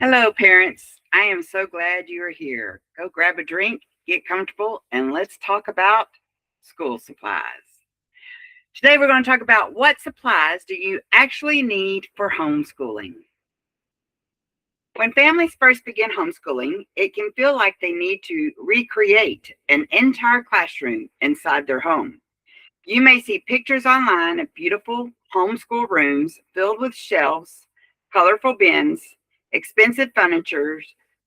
Hello, parents. I am so glad you are here. Go grab a drink, get comfortable, and let's talk about school supplies. Today, we're going to talk about what supplies do you actually need for homeschooling. When families first begin homeschooling, it can feel like they need to recreate an entire classroom inside their home. You may see pictures online of beautiful homeschool rooms filled with shelves, colorful bins, expensive furniture,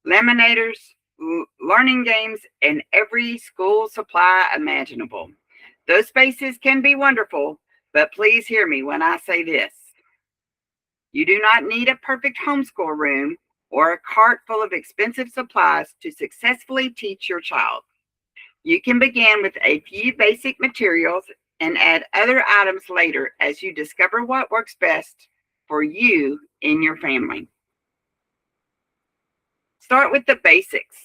laminators, learning games, and every school supply imaginable. Those spaces can be wonderful, but please hear me when I say this. You do not need a perfect homeschool room or a cart full of expensive supplies to successfully teach your child. You can begin with a few basic materials and add other items later as you discover what works best for you and your family. Start with the basics.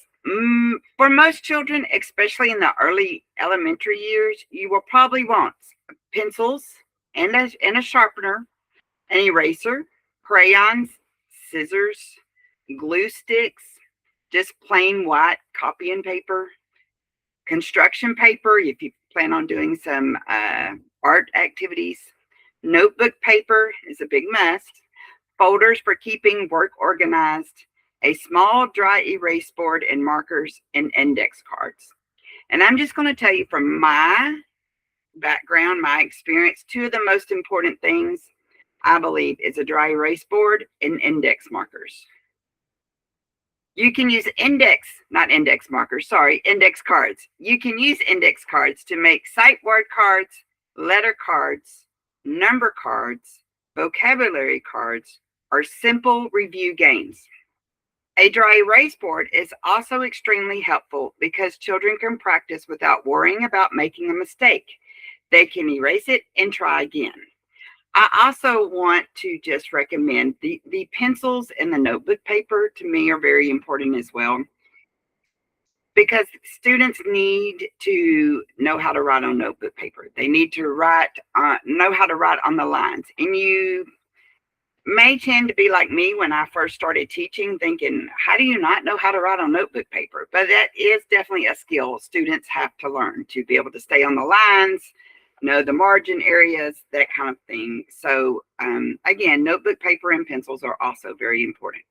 For most children, especially in the early elementary years, you will probably want pencils and a sharpener, an eraser, crayons, scissors, glue sticks, just plain white copying paper, construction paper if you plan on doing some art activities. Notebook paper is a big must. Folders for keeping work organized. A small dry erase board and markers and index cards. And I'm just going to tell you from my background, my experience, two of the most important things I believe is a dry erase board and index markers. You can use not index markers, sorry, index cards. You can use index cards to make sight word cards, letter cards, number cards, vocabulary cards, or simple review games. A dry erase board is also extremely helpful because children can practice without worrying about making a mistake. They can erase it and try again. I also want to just recommend the pencils and the notebook paper to me are very important as well because students need to know how to write on notebook paper. They need to know how to write on the lines. And you may tend to be like me when I first started teaching, thinking, how do you not know how to write on notebook paper? But that is definitely a skill students have to learn to be able to stay on the lines, know the margin areas, that kind of thing. So again, notebook paper and pencils are also very important.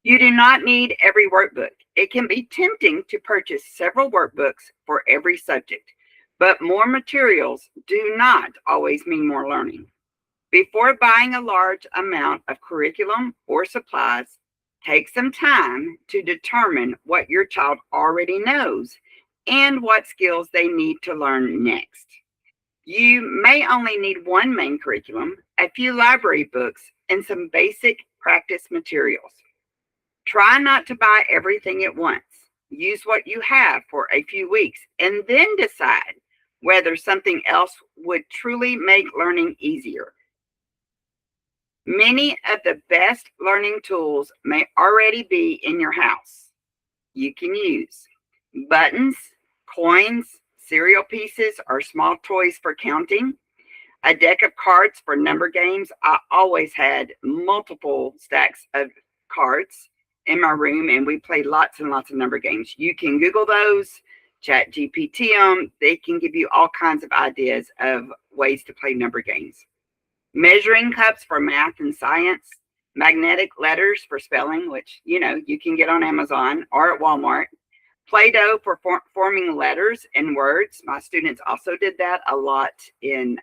You do not need every workbook. It can be tempting to purchase several workbooks for every subject, but more materials do not always mean more learning. Before buying a large amount of curriculum or supplies, take some time to determine what your child already knows and what skills they need to learn next. You may only need one main curriculum, a few library books, and some basic practice materials. Try not to buy everything at once. Use what you have for a few weeks and then decide whether something else would truly make learning easier. Many of the best learning tools may already be in your house. You can use buttons, coins, cereal pieces, or small toys for counting, a deck of cards for number games. I always had multiple stacks of cards in my room, and we played lots and lots of number games. You can Google those, chat GPT them. They can give you all kinds of ideas of ways to play number games. Measuring cups for math and science, magnetic letters for spelling, which, you can get on Amazon or at Walmart. Play-Doh for forming letters and words. My students also did that a lot in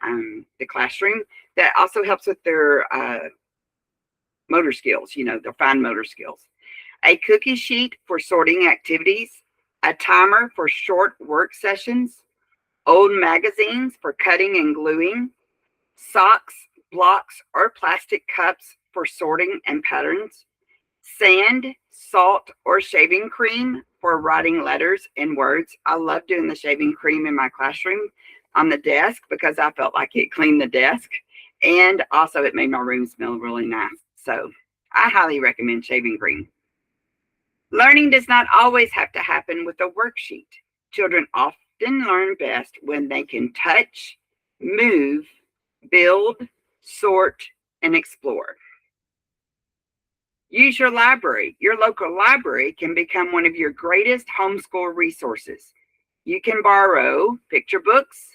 the classroom. That also helps with their motor skills, their fine motor skills. A cookie sheet for sorting activities, a timer for short work sessions, old magazines for cutting and gluing, socks, blocks, or plastic cups for sorting and patterns, sand, salt, or shaving cream for writing letters and words. I love doing the shaving cream in my classroom on the desk because I felt like it cleaned the desk, and also it made my room smell really nice. So I highly recommend shaving cream. Learning does not always have to happen with a worksheet. Children often learn best when they can touch, move, build, sort, and explore. Use your library. Your local library can become one of your greatest homeschool resources. You can borrow picture books,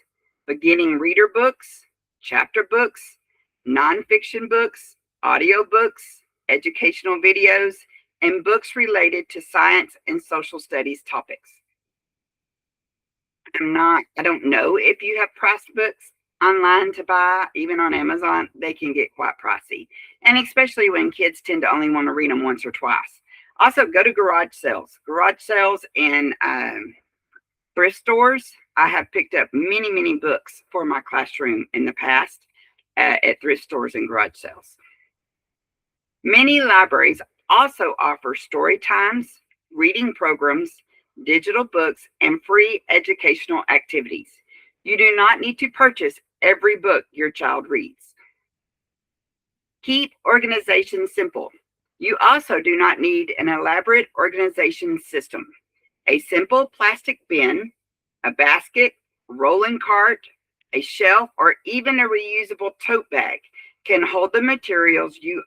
beginning reader books, chapter books, nonfiction books, audio books, educational videos, and books related to science and social studies topics. I don't know if you have priced books online to buy, even on Amazon, they can get quite pricey. And especially when kids tend to only want to read them once or twice. Also, go to garage sales and thrift stores. I have picked up many, many books for my classroom in the past at thrift stores and garage sales. Many libraries also offer story times, reading programs, digital books, and free educational activities. You do not need to purchase every book your child reads. Keep organization simple. You also do not need an elaborate organization system. A simple plastic bin, a basket, rolling cart, a shelf, or even a reusable tote bag can hold the materials you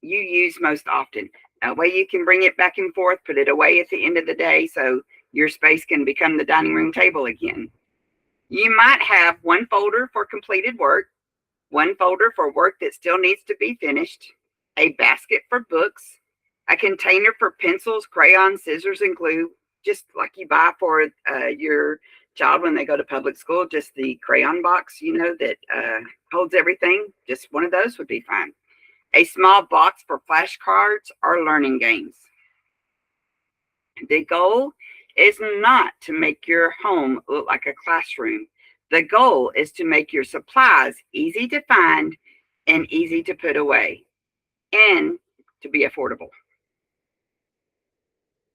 use most often. That way you can bring it back and forth, put it away at the end of the day so your space can become the dining room table again. You might have one folder for completed work, one folder for work that still needs to be finished, a basket for books, a container for pencils, crayons, scissors, and glue, just like you buy for your child when they go to public school, just the crayon box, that holds everything. Just one of those would be fine. A small box for flashcards or learning games. The goal is not to make your home look like a classroom. The goal is to make your supplies easy to find and easy to put away and to be affordable.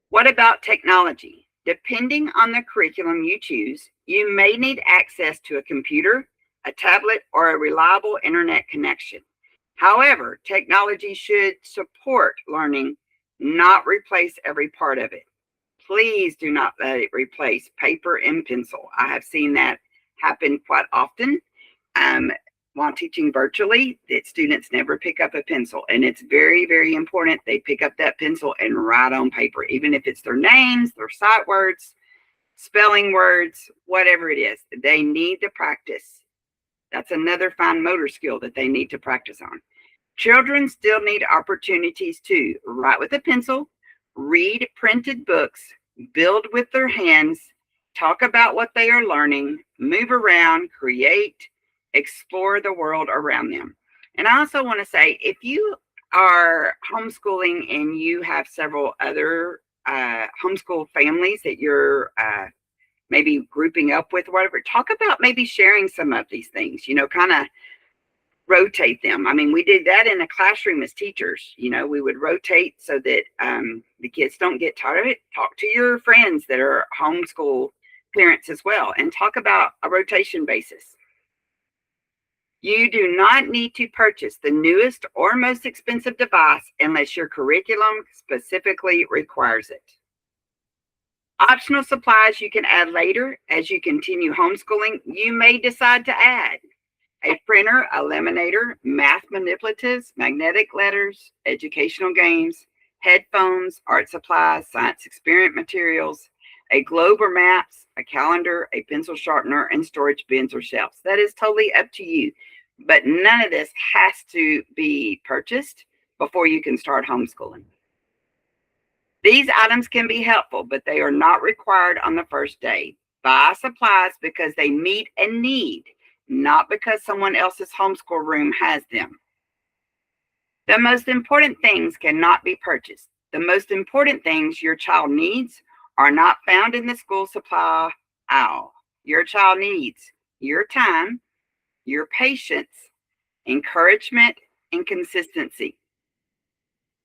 What about technology? Depending on the curriculum you choose, you may need access to a computer, a tablet, or a reliable internet connection. However, technology should support learning, not replace every part of it. Please do not let it replace paper and pencil. I have seen that happen quite often while teaching virtually, that students never pick up a pencil. And it's very, very important they pick up that pencil and write on paper, even if it's their names, their sight words, spelling words, whatever it is. They need to practice. That's another fine motor skill that they need to practice on. Children still need opportunities to write with a pencil, read printed books, build with their hands, talk about what they are learning, move around, create, explore the world around them. And I also want to say, if you are homeschooling and you have several other homeschool families that you're maybe grouping up with, whatever, talk about maybe sharing some of these things, kind of rotate them. I mean, we did that in a classroom as teachers. We would rotate so that the kids don't get tired of it. Talk to your friends that are homeschool parents as well and talk about a rotation basis. You do not need to purchase the newest or most expensive device unless your curriculum specifically requires it. Optional supplies you can add later as you continue homeschooling. You may decide to add a printer, a laminator, math manipulatives, magnetic letters, educational games, headphones, art supplies, science experiment materials, a globe or maps, a calendar, a pencil sharpener, and storage bins or shelves. That is totally up to you. But none of this has to be purchased before you can start homeschooling. These items can be helpful, but they are not required on the first day. Buy supplies because they meet a need, not because someone else's homeschool room has them. The most important things cannot be purchased. The most important things your child needs are not found in the school supply aisle. Your child needs your time, your patience, encouragement, and consistency.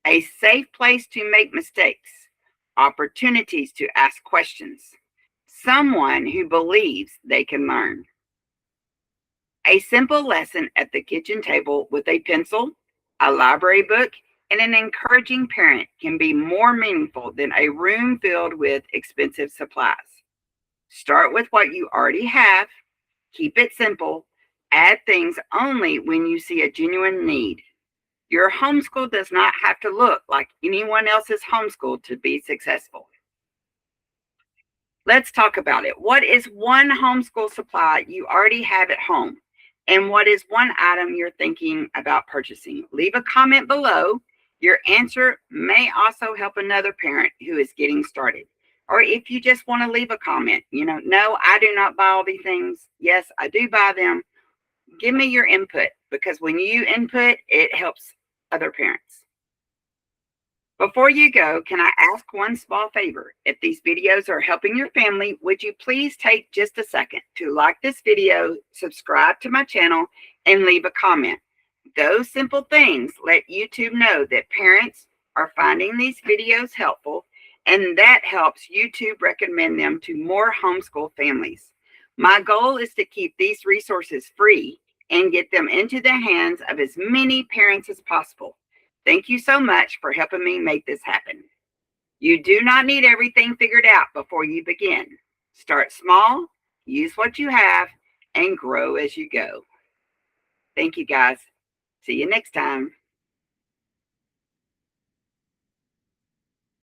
A safe place to make mistakes, opportunities to ask questions, someone who believes they can learn. A simple lesson at the kitchen table with a pencil, a library book, and an encouraging parent can be more meaningful than a room filled with expensive supplies. Start with what you already have, keep it simple, add things only when you see a genuine need. Your homeschool does not have to look like anyone else's homeschool to be successful. Let's talk about it. What is one homeschool supply you already have at home? And what is one item you're thinking about purchasing? Leave a comment below. Your answer may also help another parent who is getting started. Or if you just want to leave a comment, no, I do not buy all these things. Yes, I do buy them. Give me your input, because when you input, it helps other parents. Before you go, can I ask one small favor? If these videos are helping your family, would you please take just a second to like this video, subscribe to my channel, and leave a comment? Those simple things let YouTube know that parents are finding these videos helpful, and that helps YouTube recommend them to more homeschool families. My goal is to keep these resources free and get them into the hands of as many parents as possible. Thank you so much for helping me make this happen. You do not need everything figured out before you begin. Start small, use what you have, and grow as you go. Thank you, guys. See you next time.